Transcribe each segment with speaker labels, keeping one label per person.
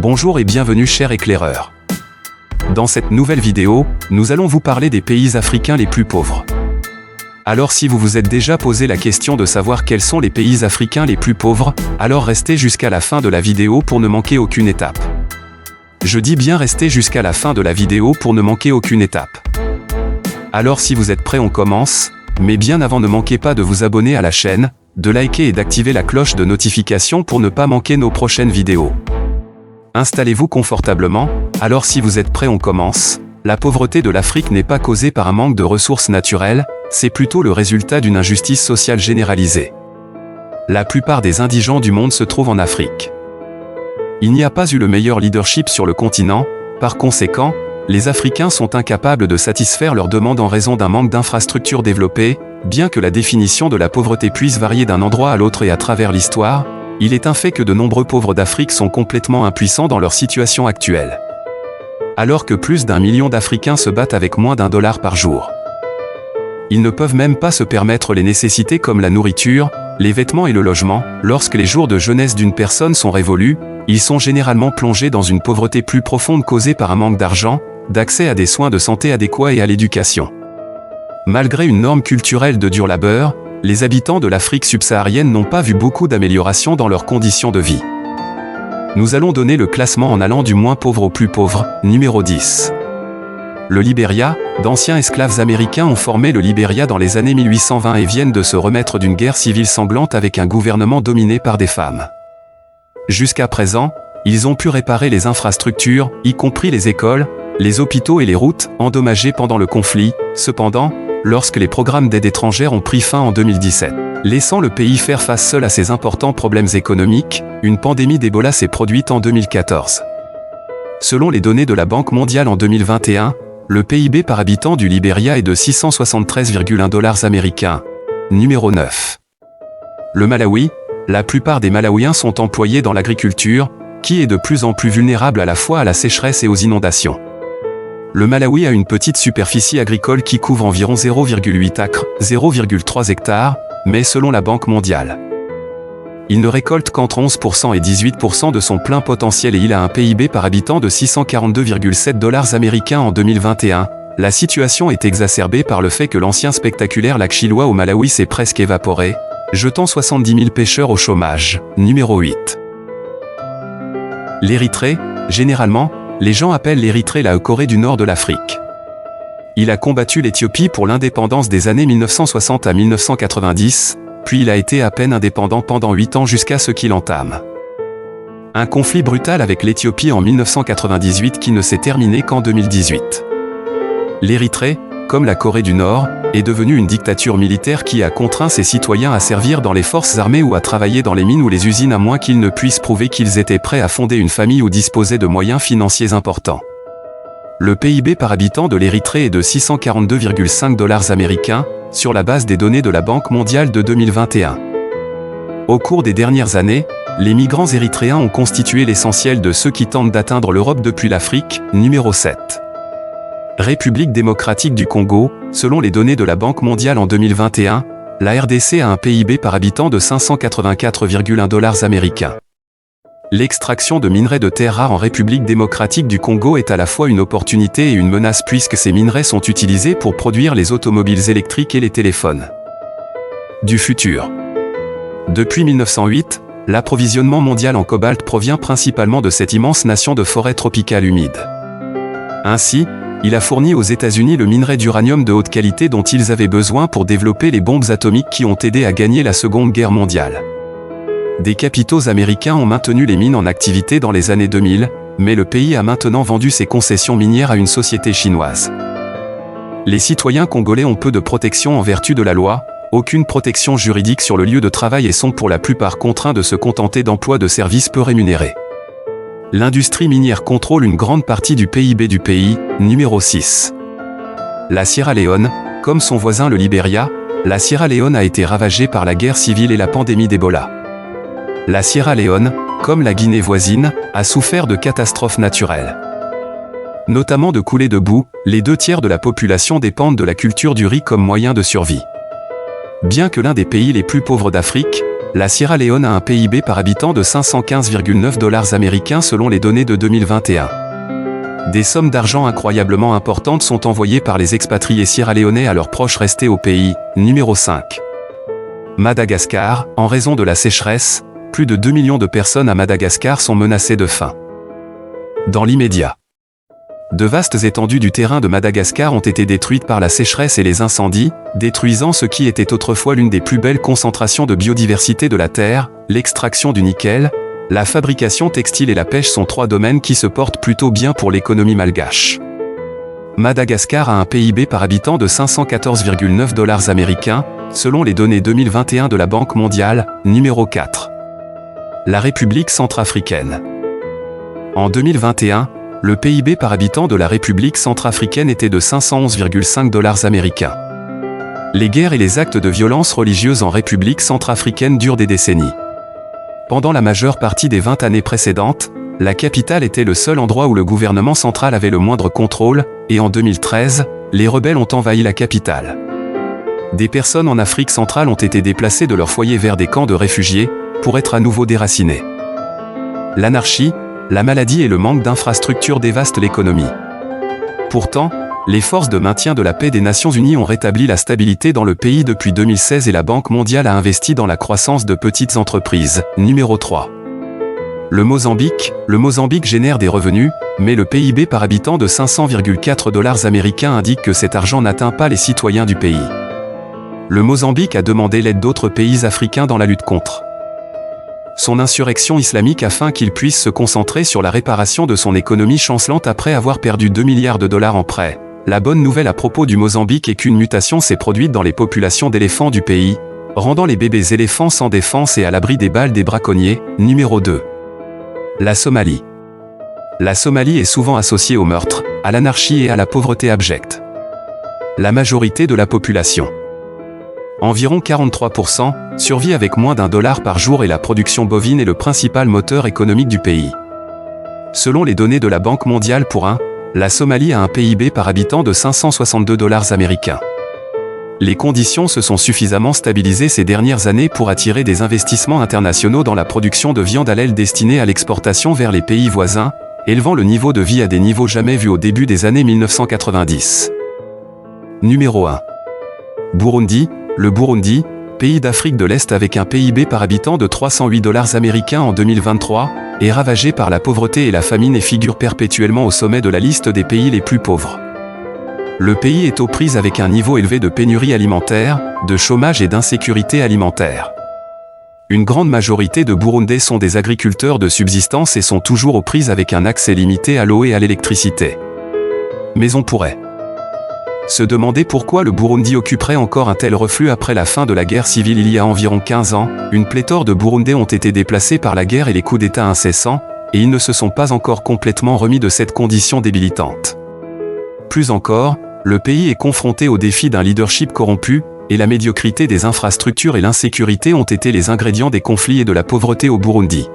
Speaker 1: Bonjour et bienvenue chers éclaireurs. Dans cette nouvelle vidéo, nous allons vous parler des pays africains les plus pauvres. Alors si vous vous êtes déjà posé la question de savoir quels sont les pays africains les plus pauvres, alors restez jusqu'à la fin de la vidéo pour ne manquer aucune étape. Je dis bien restez jusqu'à la fin de la vidéo pour ne manquer aucune étape. Alors si vous êtes prêts, on commence, mais bien avant ne manquez pas de vous abonner à la chaîne, de liker et d'activer la cloche de notification pour ne pas manquer nos prochaines vidéos. Installez-vous confortablement, alors si vous êtes prêts, on commence. La pauvreté de l'Afrique n'est pas causée par un manque de ressources naturelles, c'est plutôt le résultat d'une injustice sociale généralisée. La plupart des indigents du monde se trouvent en Afrique. Il n'y a pas eu le meilleur leadership sur le continent, par conséquent, les Africains sont incapables de satisfaire leurs demandes en raison d'un manque d'infrastructures développées, bien que la définition de la pauvreté puisse varier d'un endroit à l'autre et à travers l'histoire, il est un fait que de nombreux pauvres d'Afrique sont complètement impuissants dans leur situation actuelle. Alors que plus d'1 million d'Africains se battent avec moins d'$1 par jour. Ils ne peuvent même pas se permettre les nécessités comme la nourriture, les vêtements et le logement. Lorsque les jours de jeunesse d'une personne sont révolus, ils sont généralement plongés dans une pauvreté plus profonde causée par un manque d'argent, d'accès à des soins de santé adéquats et à l'éducation. Malgré une norme culturelle de dur labeur, les habitants de l'Afrique subsaharienne n'ont pas vu beaucoup d'amélioration dans leurs conditions de vie. Nous allons donner le classement en allant du moins pauvre au plus pauvre, numéro 10. Le Libéria, d'anciens esclaves américains ont formé le Libéria dans les années 1820 et viennent de se remettre d'une guerre civile sanglante avec un gouvernement dominé par des femmes. Jusqu'à présent, ils ont pu réparer les infrastructures, y compris les écoles, les hôpitaux et les routes, endommagées pendant le conflit. Cependant, lorsque les programmes d'aide étrangère ont pris fin en 2017, laissant le pays faire face seul à ses importants problèmes économiques, une pandémie d'Ebola s'est produite en 2014. Selon les données de la Banque mondiale en 2021, le PIB par habitant du Libéria est de 673,1 $ américains. Numéro 9. Le Malawi, la plupart des Malawiens sont employés dans l'agriculture, qui est de plus en plus vulnérable à la fois à la sécheresse et aux inondations. Le Malawi a une petite superficie agricole qui couvre environ 0,8 acres, 0,3 hectares, mais selon la Banque mondiale, il ne récolte qu'entre 11% et 18% de son plein potentiel et il a un PIB par habitant de 642,7 $ américains en 2021. La situation est exacerbée par le fait que l'ancien spectaculaire lac Chilois au Malawi s'est presque évaporé, jetant 70 000 pêcheurs au chômage. Numéro 8. L'Érythrée, généralement, les gens appellent l'Érythrée la Corée du Nord de l'Afrique. Il a combattu l'Éthiopie pour l'indépendance des années 1960 à 1990, puis il a été à peine indépendant pendant 8 ans jusqu'à ce qu'il entame un conflit brutal avec l'Éthiopie en 1998 qui ne s'est terminé qu'en 2018. L'Érythrée, comme la Corée du Nord, est devenue une dictature militaire qui a contraint ses citoyens à servir dans les forces armées ou à travailler dans les mines ou les usines à moins qu'ils ne puissent prouver qu'ils étaient prêts à fonder une famille ou disposer de moyens financiers importants. Le PIB par habitant de l'Érythrée est de 642,5 $ américains, sur la base des données de la Banque mondiale de 2021. Au cours des dernières années, les migrants érythréens ont constitué l'essentiel de ceux qui tentent d'atteindre l'Europe depuis l'Afrique. Numéro 7. République démocratique du Congo, selon les données de la Banque mondiale en 2021, la RDC a un PIB par habitant de 584,1 $ américains. L'extraction de minerais de terres rares en République démocratique du Congo est à la fois une opportunité et une menace puisque ces minerais sont utilisés pour produire les automobiles électriques et les téléphones du futur. Depuis 1908, l'approvisionnement mondial en cobalt provient principalement de cette immense nation de forêts tropicales humides. Ainsi, il a fourni aux États-Unis le minerai d'uranium de haute qualité dont ils avaient besoin pour développer les bombes atomiques qui ont aidé à gagner la Seconde Guerre mondiale. Des capitaux américains ont maintenu les mines en activité dans les années 2000, mais le pays a maintenant vendu ses concessions minières à une société chinoise. Les citoyens congolais ont peu de protection en vertu de la loi, aucune protection juridique sur le lieu de travail et sont pour la plupart contraints de se contenter d'emplois de services peu rémunérés. L'industrie minière contrôle une grande partie du PIB du pays. Numéro 6. La Sierra Leone, comme son voisin le Libéria, la Sierra Leone a été ravagée par la guerre civile et la pandémie d'Ebola. La Sierra Leone, comme la Guinée voisine, a souffert de catastrophes naturelles. Notamment de coulées de boue, les 2/3 de la population dépendent de la culture du riz comme moyen de survie. Bien que l'un des pays les plus pauvres d'Afrique, La Sierra Leone a un PIB par habitant de 515,9 dollars américains selon les données de 2021. Des sommes d'argent incroyablement importantes sont envoyées par les expatriés sierra-léonais à leurs proches restés au pays. Numéro 5. Madagascar, en raison de la sécheresse, plus de 2 millions de personnes à Madagascar sont menacées de faim. Dans l'immédiat, de vastes étendues du terrain de Madagascar ont été détruites par la sécheresse et les incendies, détruisant ce qui était autrefois l'une des plus belles concentrations de biodiversité de la Terre. L'extraction du nickel, la fabrication textile et la pêche sont 3 domaines qui se portent plutôt bien pour l'économie malgache. Madagascar a un PIB par habitant de 514,9 dollars américains, selon les données 2021 de la Banque mondiale. Numéro 4. La République centrafricaine. En 2021, le PIB par habitant de la République centrafricaine était de 511,5 dollars américains. Les guerres et les actes de violence religieuse en République centrafricaine durent des décennies. Pendant la majeure partie des 20 années précédentes, la capitale était le seul endroit où le gouvernement central avait le moindre contrôle, et en 2013, les rebelles ont envahi la capitale. Des personnes en Afrique centrale ont été déplacées de leur foyer vers des camps de réfugiés, pour être à nouveau déracinées. L'anarchie, la maladie et le manque d'infrastructures dévastent l'économie. Pourtant, les forces de maintien de la paix des Nations Unies ont rétabli la stabilité dans le pays depuis 2016 et la Banque mondiale a investi dans la croissance de petites entreprises. Numéro 3. Le Mozambique génère des revenus, mais le PIB par habitant de 500,4 dollars américains indique que cet argent n'atteint pas les citoyens du pays. Le Mozambique a demandé l'aide d'autres pays africains dans la lutte contre son insurrection islamique afin qu'il puisse se concentrer sur la réparation de son économie chancelante après avoir perdu 2 milliards de dollars en prêts. La bonne nouvelle à propos du Mozambique est qu'une mutation s'est produite dans les populations d'éléphants du pays, rendant les bébés éléphants sans défense et à l'abri des balles des braconniers. Numéro 2. La Somalie. La Somalie est souvent associée au meurtre, à l'anarchie et à la pauvreté abjecte. La majorité de la population, environ 43%, survit avec moins d'$1 par jour et la production bovine est le principal moteur économique du pays. Selon les données de la Banque mondiale la Somalie a un PIB par habitant de 562 dollars américains. Les conditions se sont suffisamment stabilisées ces dernières années pour attirer des investissements internationaux dans la production de viande à l'aile destinée à l'exportation vers les pays voisins, élevant le niveau de vie à des niveaux jamais vus au début des années 1990. Numéro 1. Burundi. Le Burundi, pays d'Afrique de l'Est avec un PIB par habitant de 308 dollars américains en 2023, est ravagé par la pauvreté et la famine et figure perpétuellement au sommet de la liste des pays les plus pauvres. Le pays est aux prises avec un niveau élevé de pénurie alimentaire, de chômage et d'insécurité alimentaire. Une grande majorité de Burundais sont des agriculteurs de subsistance et sont toujours aux prises avec un accès limité à l'eau et à l'électricité. Mais on pourrait se demander pourquoi le Burundi occuperait encore un tel reflux après la fin de la guerre civile il y a environ 15 ans. Une pléthore de Burundais ont été déplacés par la guerre et les coups d'État incessants, et ils ne se sont pas encore complètement remis de cette condition débilitante. Plus encore, le pays est confronté au défi d'un leadership corrompu, et la médiocrité des infrastructures et l'insécurité ont été les ingrédients des conflits et de la pauvreté au Burundi.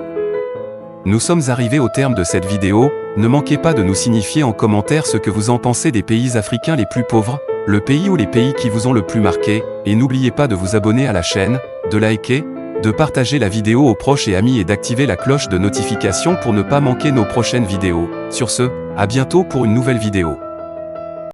Speaker 1: Nous sommes arrivés au terme de cette vidéo, ne manquez pas de nous signifier en commentaire ce que vous en pensez des pays africains les plus pauvres, le pays ou les pays qui vous ont le plus marqué, et n'oubliez pas de vous abonner à la chaîne, de liker, de partager la vidéo aux proches et amis et d'activer la cloche de notification pour ne pas manquer nos prochaines vidéos. Sur ce, à bientôt pour une nouvelle vidéo.